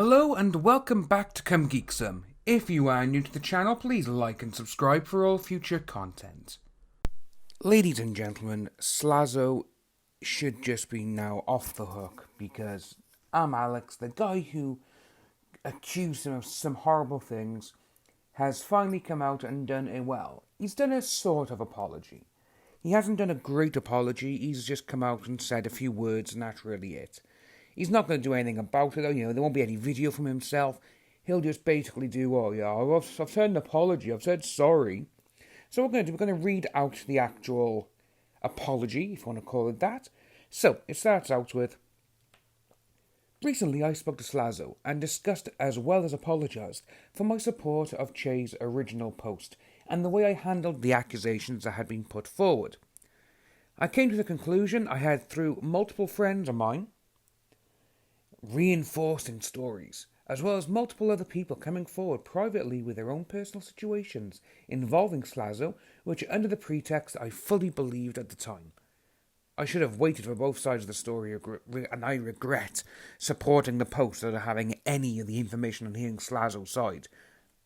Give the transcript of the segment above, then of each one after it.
Hello and welcome back to Come Geek Some. If you are new to the channel, please like and subscribe for all future content. Ladies and gentlemen, Slazo should just be now off the hook because I'm Alex, the guy who accused him of some horrible things, has finally come out and done he's done a sort of apology. He hasn't done a great apology, he's just come out and said a few words and that's really it. He's not going to do anything about it, though. There won't be any video from himself. He'll just basically do, I've said an apology, I've said sorry. So we're going to read out the actual apology, if you want to call it that. So, it starts out with, recently I spoke to Slazo and discussed as well as apologised for my support of Che's original post and the way I handled the accusations that had been put forward. I came to the conclusion I had, through multiple friends of mine, reinforcing stories, as well as multiple other people coming forward privately with their own personal situations involving Slazo, which under the pretext I fully believed at the time. I should have waited for both sides of the story, and I regret supporting the post without having any of the information on hearing Slazo's side.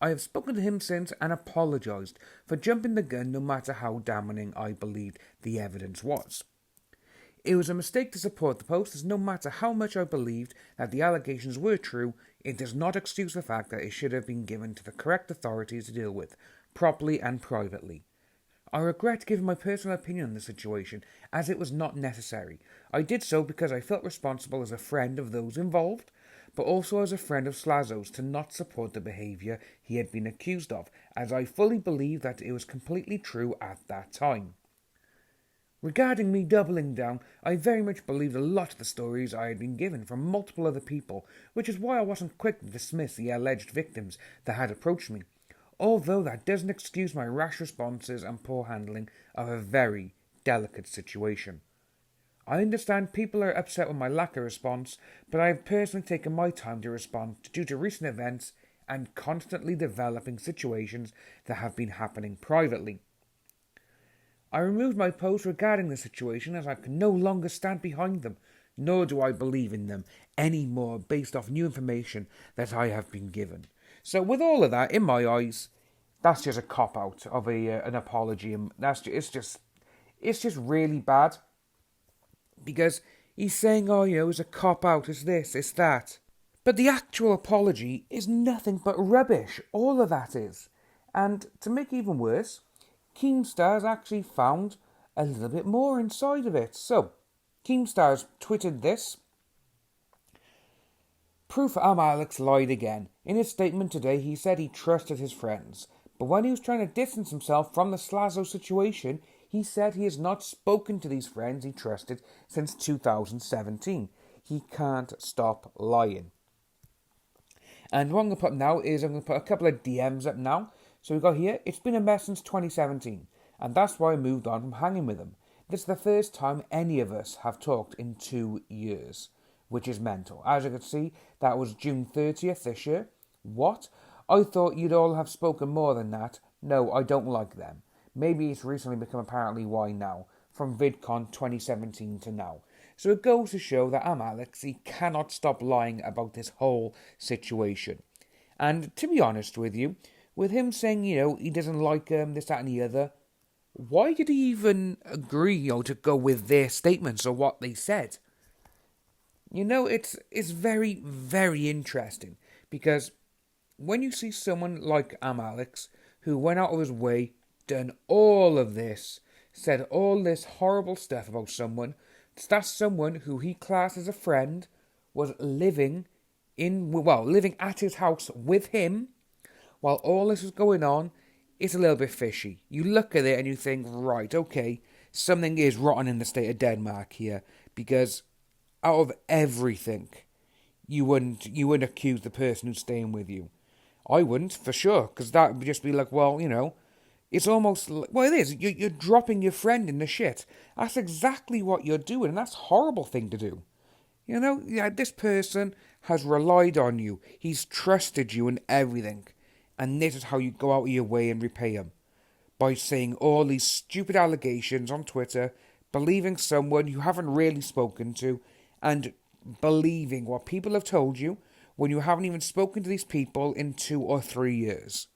I have spoken to him since and apologised for jumping the gun no matter how damning I believed the evidence was. It was a mistake to support the post, as no matter how much I believed that the allegations were true, it does not excuse the fact that it should have been given to the correct authorities to deal with, properly and privately. I regret giving my personal opinion on the situation, as it was not necessary. I did so because I felt responsible as a friend of those involved, but also as a friend of Slazo's to not support the behaviour he had been accused of, as I fully believed that it was completely true at that time. Regarding me doubling down, I very much believed a lot of the stories I had been given from multiple other people, which is why I wasn't quick to dismiss the alleged victims that had approached me, although that doesn't excuse my rash responses and poor handling of a very delicate situation. I understand people are upset with my lack of response, but I have personally taken my time to respond due to recent events and constantly developing situations that have been happening privately. I removed my post regarding the situation as I can no longer stand behind them, nor do I believe in them any more based off new information that I have been given. So with all of that, in my eyes, that's just a cop-out of an apology, and it's just really bad, because he's saying, it's a cop-out, it's this, it's that. But the actual apology is nothing but rubbish, all of that is. And to make it even worse, Keemstar's actually found a little bit more inside of it. So, Keemstar's tweeted this. Proof Alex lied again. In his statement today, he said he trusted his friends. But when he was trying to distance himself from the Slazo situation, he said he has not spoken to these friends he trusted since 2017. He can't stop lying. And what I'm going to put now is I'm going to put a couple of DMs up now. So we got here, it's been a mess since 2017, and that's why I moved on from hanging with him. This is the first time any of us have talked in 2 years, which is mental. As you can see, that was June 30th this year. What? I thought you'd all have spoken more than that. No, I don't like them. Maybe it's recently become apparently why now, from VidCon 2017 to now. So it goes to show that I'm Alex, he cannot stop lying about this whole situation. And to be honest with you, with him saying, he doesn't like this, that and the other, why did he even agree, to go with their statements or what they said? It's very, very interesting, because when you see someone like Alex, who went out of his way, done all of this, said all this horrible stuff about someone, that's someone who he classed as a friend, was living at his house with him, while all this was going on, it's a little bit fishy. You look at it and you think, right, okay, something is rotten in the state of Denmark here, because out of everything, you wouldn't accuse the person who's staying with you. I wouldn't, for sure, because that would just be like, it's almost like, it is, you're dropping your friend in the shit. That's exactly what you're doing, and that's a horrible thing to do. This person has relied on you, he's trusted you in everything. And this is how you go out of your way and repay him. By saying all these stupid allegations on Twitter, believing someone you haven't really spoken to, and believing what people have told you, when you haven't even spoken to these people in 2 or 3 years.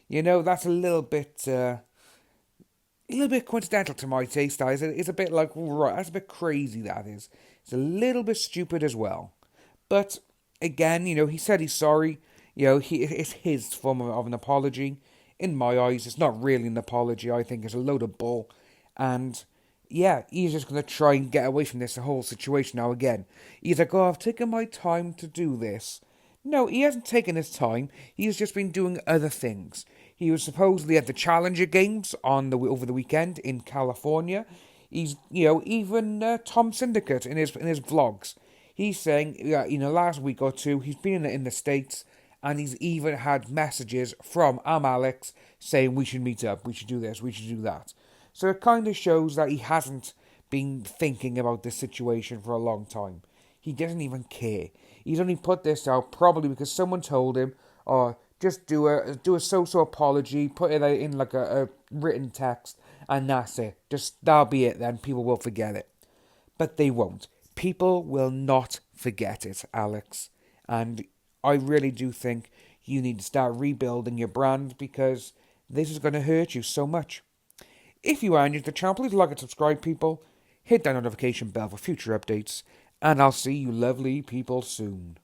You know, that's a little bit coincidental to my taste. It's a bit like, right, that's a bit crazy, that is. It's a little bit stupid as well. But, again, he said he's sorry. It's his form of an apology. In my eyes, it's not really an apology. I think it's a load of bull. And, yeah, he's just going to try and get away from this whole situation now again. He's like, oh, I've taken my time to do this. No, he hasn't taken his time. He's just been doing other things. He was supposedly at the Challenger Games over the weekend in California. He's, even Tom Syndicate in his vlogs. He's saying, last week or two, he's been in the States, and he's even had messages from Alex saying we should meet up, we should do this, we should do that. So it kind of shows that he hasn't been thinking about this situation for a long time. He doesn't even care. He's only put this out probably because someone told him, oh, just do a so-so apology, put it out in like a written text, and that's it. That'll be it then. People will forget it. But they won't. People will not forget it, Alex. And I really do think you need to start rebuilding your brand because this is going to hurt you so much. If you are new to the channel, please like and subscribe, people. Hit that notification bell for future updates. And I'll see you lovely people soon.